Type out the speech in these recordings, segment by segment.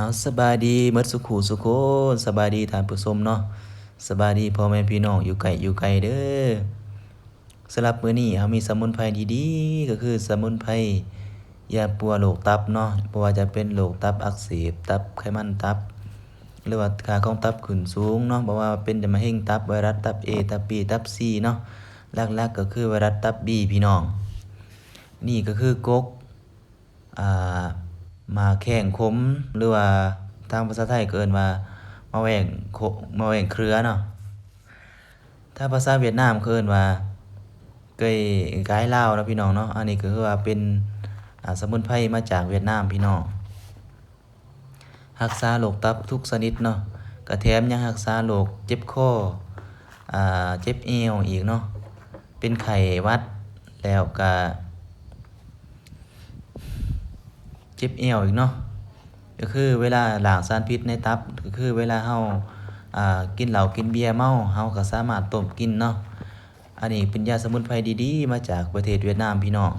เอาสบายดีหมดสุขุสุคนสบายดีท่านผู้ชมเนาะสบายดีพ่อแม่พี่น้องอยู่ไกลอยู่ไกลเด้อสำหรับมื้อนี้เฮามีสมุนไพรดีๆก็คือสมุนไพรยาปัวโรคตับเนาะบ่ว่าจะเป็นโรคตับอักเสบตับไขมันตับหรือว่าค่าของตับขึ้นสูงเนาะบ่ว่าเป็นมะเร็งตับไวรัสตับ A ตับ B ตับ C เนาะหลักๆก็คือไวรัสตับ B พี่น้องนี่ก็คือกก อ่ามาแข่งคมหรือว่าทางภาษาไทยก็เอิ้นว่ามาแหว่งโคมาแหว่งเครือเนาะถ้าภาษาเวียดนามก็เอิ้นว่าเกยกายลาวเนาะพี่น้องเนาะอันนี้ก็คือว่าเป็นสมุนไพรมาจากเวียดนามพี่น้องรักษาโรคตับทุกชนิดเนาะก็แถมยังรักษาโรคเจ็บคอเจ็บเอวอีกเนาะเป็นไข้หวัดแล้วก็เจ็บเอวอีกเนาะ ก็คือเวลาล้างสารพิษในตับก็คือเวลาเฮากินเหล้ากินเบียร์เมาเฮาก็สามารถต้มกินเนาะอันนี้เป็นยาสมุนไพรดีๆมาจากประเทศเวียดนามพี่น้อง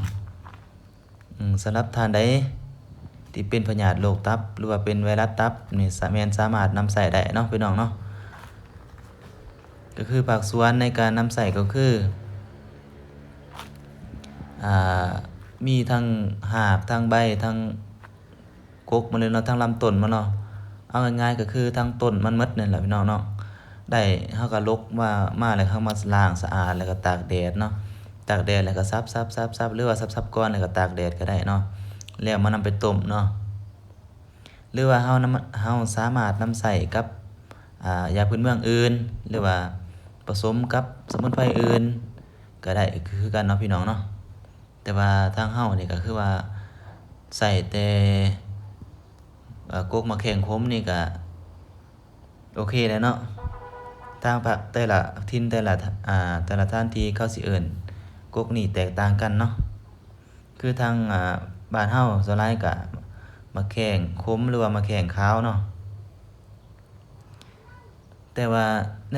สำหรับท่านใดที่เป็นพยาธิโรคตับหรือว่าเป็นไวรัสตับนี่สามารถนำใส่ได้เนาะพี่น้องเนาะก็คือภาคส่วนในการนำใส่ก็คืออ่ามีทั้งหากทั้งใบทั้งกกมันเลยเนาะทั้งลำต้นมันเนาะเอาง่ายๆก็คือทั้งต้นมันหมดนั่นแหละพี่น้องเนาะได้เฮาก็ลกมาแล้วเฮามาล้างสะอาดแล้วก็ตากแดดเนาะตากแดดแล้วก็ซับๆๆหรือว่าซับๆก่อนแล้วก็ตากแดดก็ได้เนาะแล้วมานำไปต้มเนาะหรือว่าเฮาสามารถนำใส่กับยาพื้นเมืองอื่นหรือว่าผสมกับสมุนไพรอื่นก็ได้คือกันเนาะพี่น้องเนาะแต่ว่าทางเฮานี่ก็คือว่าใส่แต่กกมะแข้งคมนี่ก็โอเคแล้วเนาะทางภาคแต่ละถิ่นแต่ละท่านที่เขาสิเอิ้นกกนี่แตกต่างกันเนาะคือทางบ้านเฮาส่วนหลายก็มะแข้งคมหรือว่ามะแข้งขาวเนาะแต่ว่าใน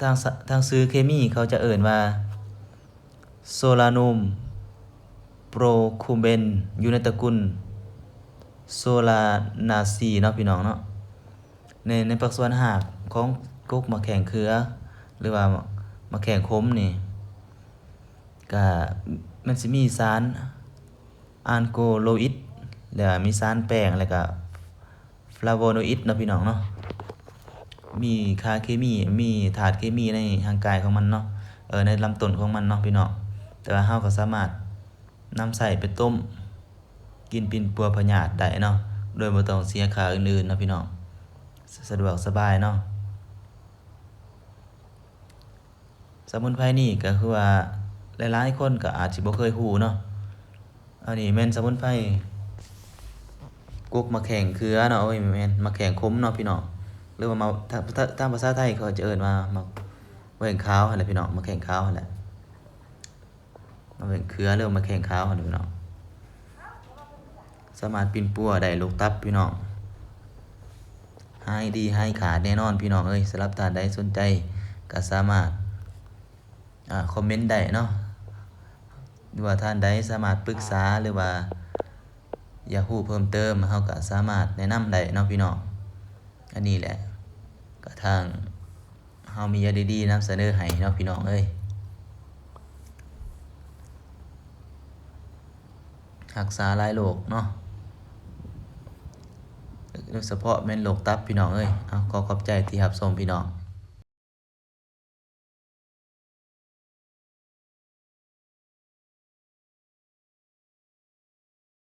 ทางซื้อเคมีเขาจะเอิ้นว่า Solanum procumbens อยู่ในตระกูล Solanaceae เนาะพี่น้องเนาะในภาคส่วนรากของกกมะแข้งเขือหรือว่ามะแข้งคมนี่ก็มันสิมีสารอัลโกโลอิดแล้วมีสารแป้งแล้วก็ฟลาโวโนอิดเนาะพี่น้องเนาะมีค่าเคมีมีธาตุเคมีในร่างกายของมันเนาะในลำต้นของมันเนาะพี่น้องแต่ว่าเฮาก็สามารถนำใส่ไปต้มกินเป็นปัวพยาธิได้เนาะโดยบ่ต้องเสียค่าอื่นๆเนาะพี่น้องสะดวกสบายเนาะสมุนไพรนี่ก็คือว่าหลายๆคนก็อาจสิบ่เคยรู้เนาะอันนี้แม่นสมุนไพรกกมะแข้งเขือเนาะโอ้ยแม่นมะแข้งคมเนาะพี่น้องหรือว่ามาถ้าภาษาไทยเขาจะเอิ้นว่ามะแข้งขาวหั่นแหละพี่น้องมะแข้งขาวหั่นแหละมะแข้งเขือหรือว่ามะแข้งขาวหั่นพี่น้องสามารถปิ่นปัวได้โรคตับพี่น้องหายดีหายขาดแน่นอนพี่น้องเอ้ยสำหรับท่านใดสนใจก็สามารถคอมเมนต์ได้เนาะหรือว่าท่านใดสามารถปรึกษาหรือว่าอยากรู้เพิ่มเติมเราก็สามารถแนะนำได้เนาะพี่น้องอันนี้แหละก็ทางเรามียาดีๆนำเสนอให้เนาะพี่น้องเอ้ยรักษาหลายโรคเนาะโดยเฉพาะแม่นโรคตับพี่น้องเอ้ยเอาขอบใจที่รับชมพี่น้อง